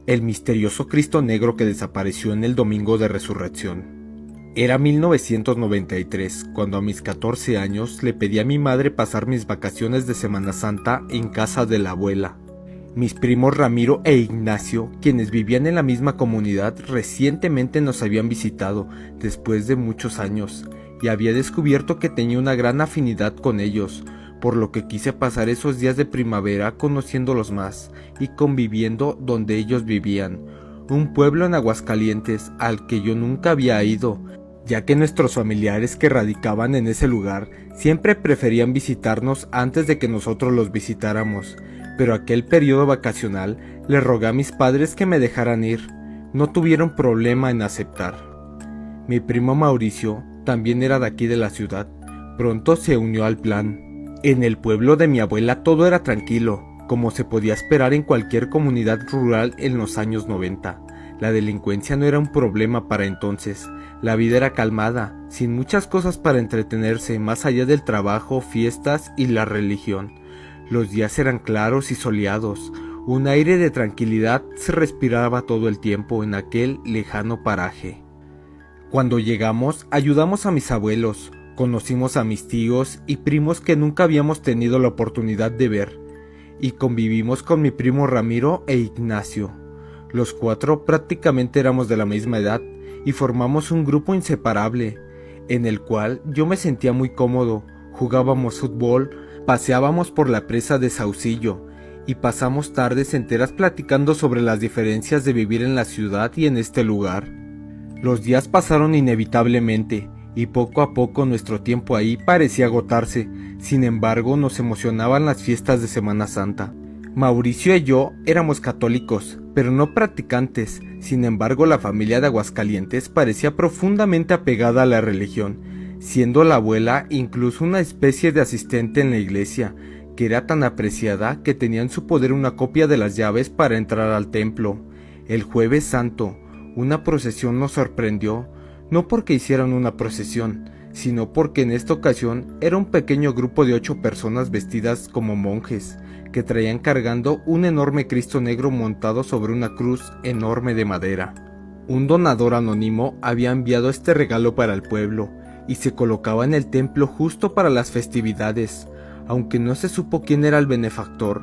El misterioso Cristo Negro que desapareció en el Domingo de Resurrección. Era 1993, cuando a mis 14 años le pedí a mi madre pasar mis vacaciones de Semana Santa en casa de la abuela. Mis primos Ramiro e Ignacio, quienes vivían en la misma comunidad, recientemente nos habían visitado después de muchos años, y había descubierto que tenía una gran afinidad con ellos, por lo que quise pasar esos días de primavera conociéndolos más y conviviendo donde ellos vivían, un pueblo en Aguascalientes al que yo nunca había ido, ya que nuestros familiares que radicaban en ese lugar siempre preferían visitarnos antes de que nosotros los visitáramos, pero aquel periodo vacacional le rogué a mis padres que me dejaran ir. No tuvieron problema en aceptar. Mi primo Mauricio también era de aquí de la ciudad. Pronto se unió al plan. En el pueblo de mi abuela todo era tranquilo, como se podía esperar en cualquier comunidad rural en los años 90. La delincuencia no era un problema para entonces. La vida era calmada, sin muchas cosas para entretenerse más allá del trabajo, fiestas y la religión. Los días eran claros y soleados. Un aire de tranquilidad se respiraba todo el tiempo en aquel lejano paraje. Cuando llegamos, ayudamos a mis abuelos, conocimos a mis tíos y primos que nunca habíamos tenido la oportunidad de ver, y convivimos con mi primo Ramiro e Ignacio. Los cuatro prácticamente éramos de la misma edad y formamos un grupo inseparable, en el cual yo me sentía muy cómodo. Jugábamos fútbol, paseábamos por la presa de Saucillo y pasamos tardes enteras platicando sobre las diferencias de vivir en la ciudad y en este lugar. Los días pasaron inevitablemente y poco a poco nuestro tiempo ahí parecía agotarse. Sin embargo, nos emocionaban las fiestas de Semana Santa. Mauricio y yo éramos católicos, pero no practicantes. Sin embargo, la familia de Aguascalientes parecía profundamente apegada a la religión, siendo la abuela incluso una especie de asistente en la iglesia, que era tan apreciada que tenía en su poder una copia de las llaves para entrar al templo. El Jueves Santo, una procesión nos sorprendió, no porque hicieran una procesión, sino porque en esta ocasión era un pequeño grupo de 8 personas vestidas como monjes, que traían cargando un enorme Cristo Negro montado sobre una cruz enorme de madera. Un donador anónimo había enviado este regalo para el pueblo, y se colocaba en el templo justo para las festividades. Aunque no se supo quién era el benefactor,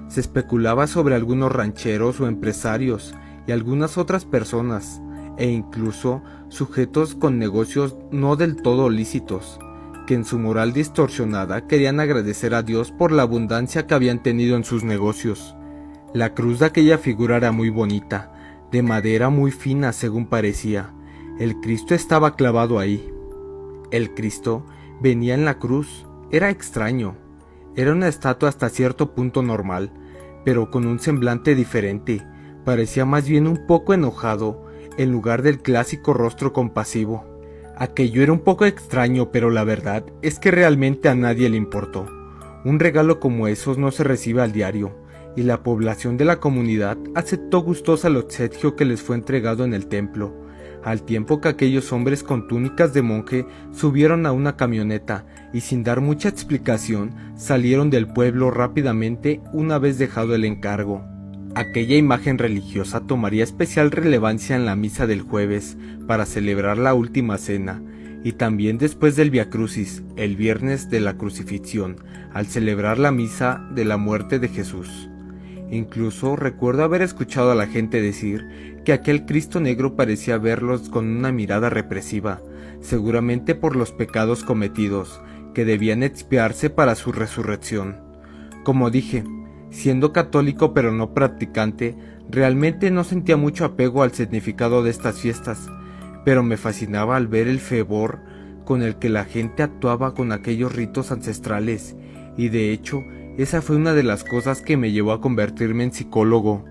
se especulaba sobre algunos rancheros o empresarios y algunas otras personas, e incluso sujetos con negocios no del todo lícitos, que en su moral distorsionada querían agradecer a Dios por la abundancia que habían tenido en sus negocios. La cruz de aquella figura era muy bonita, de madera muy fina según parecía. El Cristo estaba clavado ahí. El Cristo venía en la cruz. Era extraño. Era una estatua hasta cierto punto normal, pero con un semblante diferente. Parecía más bien un poco enojado, en lugar del clásico rostro compasivo. Aquello era un poco extraño, pero la verdad es que realmente a nadie le importó. Un regalo como esos no se recibe al diario, y la población de la comunidad aceptó gustosa el obsequio que les fue entregado en el templo, al tiempo que aquellos hombres con túnicas de monje subieron a una camioneta y sin dar mucha explicación salieron del pueblo rápidamente una vez dejado el encargo. Aquella imagen religiosa tomaría especial relevancia en la misa del jueves para celebrar la última cena, y también después del Vía Crucis, el viernes de la crucifixión, al celebrar la misa de la muerte de Jesús. Incluso recuerdo haber escuchado a la gente decir que aquel Cristo Negro parecía verlos con una mirada represiva, seguramente por los pecados cometidos, que debían expiarse para su resurrección. Como dije, siendo católico pero no practicante, realmente no sentía mucho apego al significado de estas fiestas, pero me fascinaba al ver el fervor con el que la gente actuaba con aquellos ritos ancestrales, y de hecho, esa fue una de las cosas que me llevó a convertirme en psicólogo.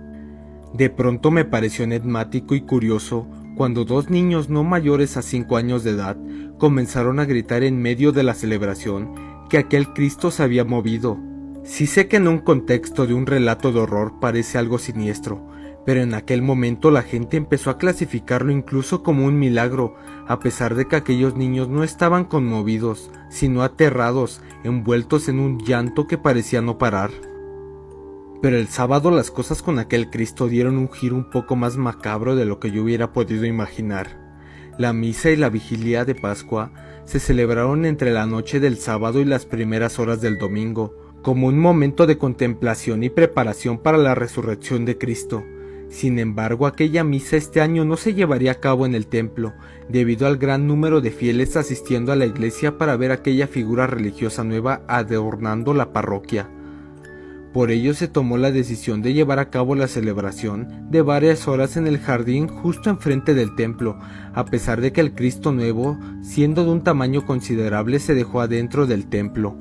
De pronto me pareció enigmático y curioso cuando 2 niños no mayores a 5 años de edad comenzaron a gritar en medio de la celebración que aquel Cristo se había movido. Sí sé que en un contexto de un relato de horror parece algo siniestro, pero en aquel momento la gente empezó a clasificarlo incluso como un milagro, a pesar de que aquellos niños no estaban conmovidos, sino aterrados, envueltos en un llanto que parecía no parar. Pero el sábado las cosas con aquel Cristo dieron un giro un poco más macabro de lo que yo hubiera podido imaginar. La misa y la vigilia de Pascua se celebraron entre la noche del sábado y las primeras horas del domingo, como un momento de contemplación y preparación para la resurrección de Cristo. Sin embargo, aquella misa este año no se llevaría a cabo en el templo, debido al gran número de fieles asistiendo a la iglesia para ver aquella figura religiosa nueva adornando la parroquia. Por ello se tomó la decisión de llevar a cabo la celebración de varias horas en el jardín justo enfrente del templo, a pesar de que el Cristo nuevo, siendo de un tamaño considerable, se dejó adentro del templo.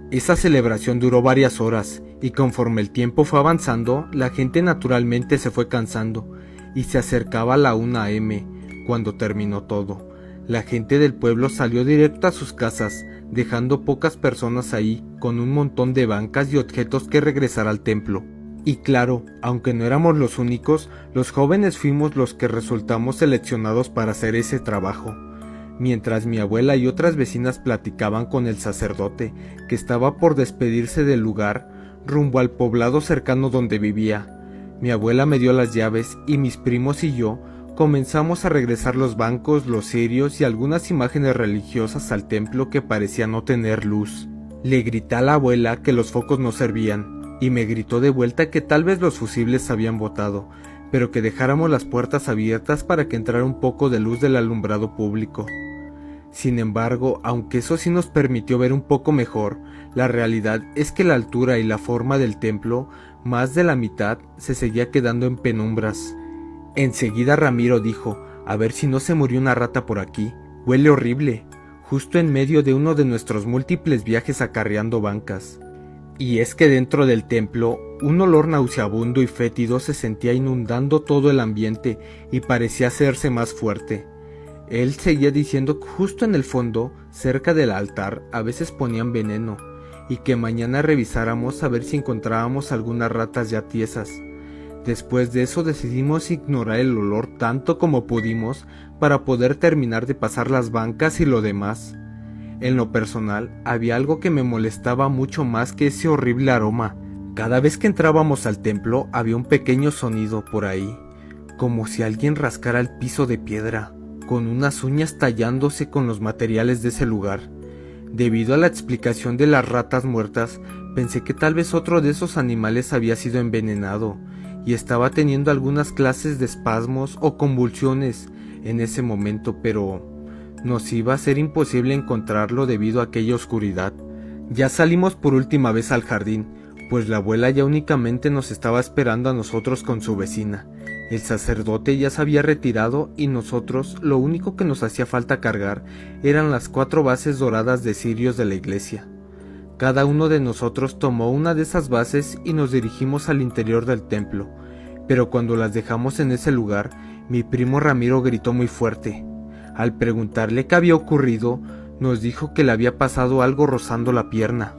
Esa celebración duró varias horas, y conforme el tiempo fue avanzando, la gente naturalmente se fue cansando, y se acercaba la 1 a.m. cuando terminó todo. La gente del pueblo salió directo a sus casas, dejando pocas personas ahí, con un montón de bancas y objetos que regresar al templo. Y claro, aunque no éramos los únicos, los jóvenes fuimos los que resultamos seleccionados para hacer ese trabajo. Mientras mi abuela y otras vecinas platicaban con el sacerdote, que estaba por despedirse del lugar, rumbo al poblado cercano donde vivía. Mi abuela me dio las llaves y mis primos y yo comenzamos a regresar los bancos, los cirios y algunas imágenes religiosas al templo que parecía no tener luz. Le grité a la abuela que los focos no servían, y me gritó de vuelta que tal vez los fusibles habían botado, pero que dejáramos las puertas abiertas para que entrara un poco de luz del alumbrado público. Sin embargo, aunque eso sí nos permitió ver un poco mejor, la realidad es que la altura y la forma del templo, más de la mitad, se seguía quedando en penumbras. Enseguida Ramiro dijo: a ver si no se murió una rata por aquí, huele horrible, justo en medio de uno de nuestros múltiples viajes acarreando bancas. Y es que dentro del templo, un olor nauseabundo y fétido se sentía inundando todo el ambiente y parecía hacerse más fuerte. Él seguía diciendo que justo en el fondo, cerca del altar, a veces ponían veneno, y que mañana revisáramos a ver si encontrábamos algunas ratas ya tiesas. Después de eso decidimos ignorar el olor tanto como pudimos para poder terminar de pasar las bancas y lo demás. En lo personal, había algo que me molestaba mucho más que ese horrible aroma. Cada vez que entrábamos al templo había un pequeño sonido por ahí, como si alguien rascara el piso de piedra, con unas uñas tallándose con los materiales de ese lugar. Debido a la explicación de las ratas muertas, pensé que tal vez otro de esos animales había sido envenenado, y estaba teniendo algunas clases de espasmos o convulsiones en ese momento, pero nos iba a ser imposible encontrarlo debido a aquella oscuridad. Ya salimos por última vez al jardín, pues la abuela ya únicamente nos estaba esperando a nosotros con su vecina. El sacerdote ya se había retirado y nosotros lo único que nos hacía falta cargar eran las 4 bases doradas de cirios de la iglesia. Cada uno de nosotros tomó una de esas bases y nos dirigimos al interior del templo, pero cuando las dejamos en ese lugar, mi primo Ramiro gritó muy fuerte. Al preguntarle qué había ocurrido, nos dijo que le había pasado algo rozando la pierna.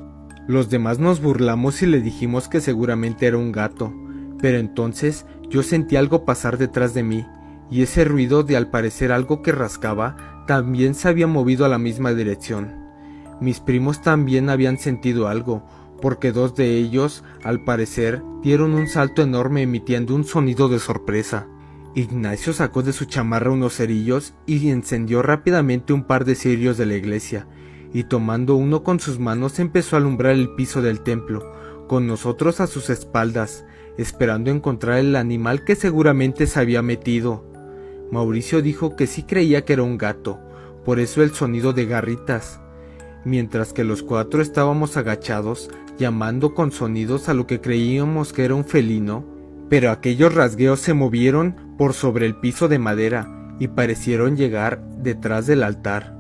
Los demás nos burlamos y le dijimos que seguramente era un gato, pero entonces yo sentí algo pasar detrás de mí, y ese ruido de al parecer algo que rascaba también se había movido a la misma dirección. Mis primos también habían sentido algo, porque 2 de ellos, al parecer, dieron un salto enorme emitiendo un sonido de sorpresa. Ignacio sacó de su chamarra unos cerillos y encendió rápidamente un par de cirios de la iglesia, y tomando uno con sus manos empezó a alumbrar el piso del templo, con nosotros a sus espaldas, esperando encontrar el animal que seguramente se había metido. Mauricio dijo que sí creía que era un gato, por eso el sonido de garritas. Mientras que los 4 estábamos agachados, llamando con sonidos a lo que creíamos que era un felino, pero aquellos rasgueos se movieron por sobre el piso de madera y parecieron llegar detrás del altar.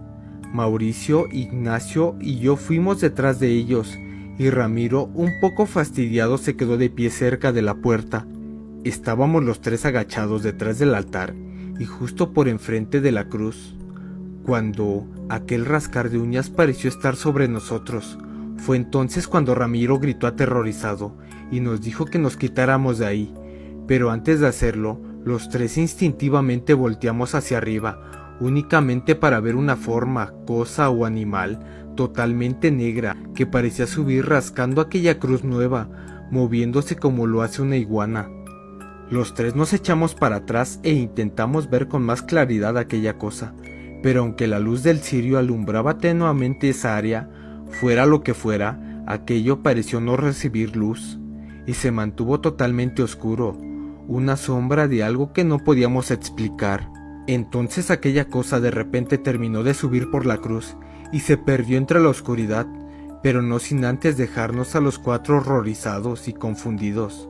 Mauricio, Ignacio y yo fuimos detrás de ellos, y Ramiro, un poco fastidiado, se quedó de pie cerca de la puerta. Estábamos los 3 agachados detrás del altar y justo por enfrente de la cruz, cuando aquel rascar de uñas pareció estar sobre nosotros. Fue entonces cuando Ramiro gritó aterrorizado y nos dijo que nos quitáramos de ahí, pero antes de hacerlo, los 3 instintivamente volteamos hacia arriba, únicamente para ver una forma, cosa o animal totalmente negra que parecía subir rascando aquella cruz nueva, moviéndose como lo hace una iguana. Los tres nos echamos para atrás e intentamos ver con más claridad aquella cosa, pero aunque la luz del cirio alumbraba tenuamente esa área, fuera lo que fuera, aquello pareció no recibir luz, y se mantuvo totalmente oscuro, una sombra de algo que no podíamos explicar. Entonces aquella cosa de repente terminó de subir por la cruz, y se perdió entre la oscuridad, pero no sin antes dejarnos a los cuatro horrorizados y confundidos,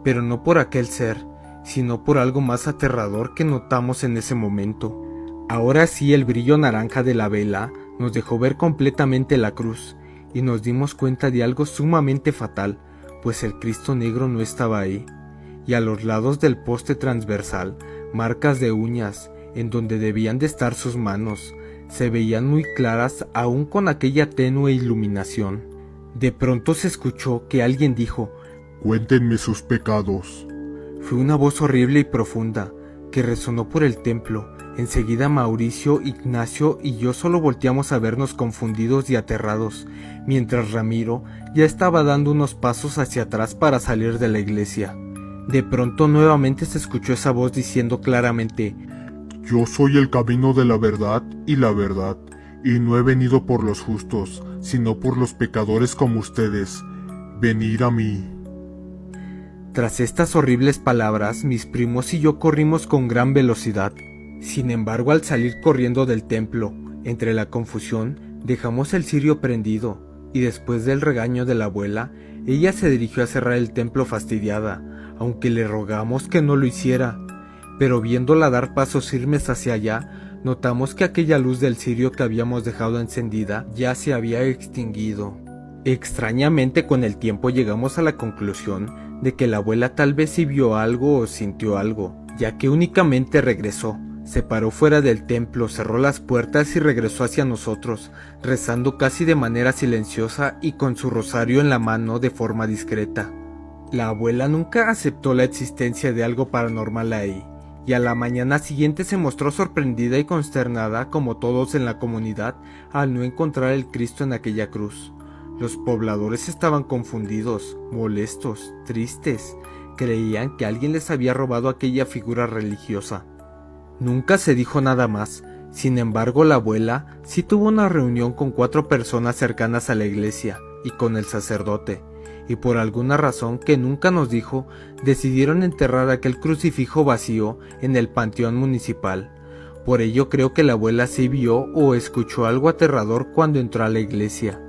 pero no por aquel ser, sino por algo más aterrador que notamos en ese momento. Ahora sí, el brillo naranja de la vela nos dejó ver completamente la cruz, y nos dimos cuenta de algo sumamente fatal, pues el Cristo negro no estaba ahí, y a los lados del poste transversal, marcas de uñas, en donde debían de estar sus manos, se veían muy claras aún con aquella tenue iluminación. De pronto se escuchó que alguien dijo: «Cuéntenme sus pecados». Fue una voz horrible y profunda, que resonó por el templo. Enseguida Mauricio, Ignacio y yo solo volteamos a vernos confundidos y aterrados, mientras Ramiro ya estaba dando unos pasos hacia atrás para salir de la iglesia. De pronto nuevamente se escuchó esa voz diciendo claramente: «Yo soy el camino de la verdad, y no he venido por los justos, sino por los pecadores como ustedes. Venid a mí». Tras estas horribles palabras, mis primos y yo corrimos con gran velocidad. Sin embargo, al salir corriendo del templo, entre la confusión, dejamos el cirio prendido, y después del regaño de la abuela, ella se dirigió a cerrar el templo fastidiada, aunque le rogamos que no lo hiciera. Pero viéndola dar pasos firmes hacia allá, notamos que aquella luz del cirio que habíamos dejado encendida ya se había extinguido. Extrañamente, con el tiempo llegamos a la conclusión de que la abuela tal vez sí vio algo o sintió algo, ya que únicamente regresó, se paró fuera del templo, cerró las puertas y regresó hacia nosotros, rezando casi de manera silenciosa y con su rosario en la mano de forma discreta. La abuela nunca aceptó la existencia de algo paranormal ahí, y a la mañana siguiente se mostró sorprendida y consternada como todos en la comunidad al no encontrar el Cristo en aquella cruz. Los pobladores estaban confundidos, molestos, tristes, creían que alguien les había robado aquella figura religiosa. Nunca se dijo nada más. Sin embargo, la abuela sí tuvo una reunión con 4 personas cercanas a la iglesia y con el sacerdote, y por alguna razón que nunca nos dijo, decidieron enterrar aquel crucifijo vacío en el panteón municipal. Por ello creo que la abuela sí vio o escuchó algo aterrador cuando entró a la iglesia.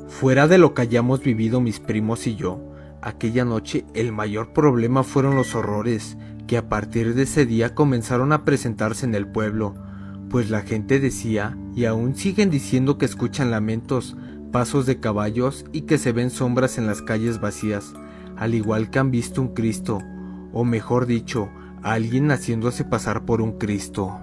Fuera de lo que hayamos vivido mis primos y yo, aquella noche el mayor problema fueron los horrores que a partir de ese día comenzaron a presentarse en el pueblo, pues la gente decía, y aún siguen diciendo, que escuchan lamentos, pasos de caballos y que se ven sombras en las calles vacías, al igual que han visto un Cristo, o mejor dicho, a alguien haciéndose pasar por un Cristo.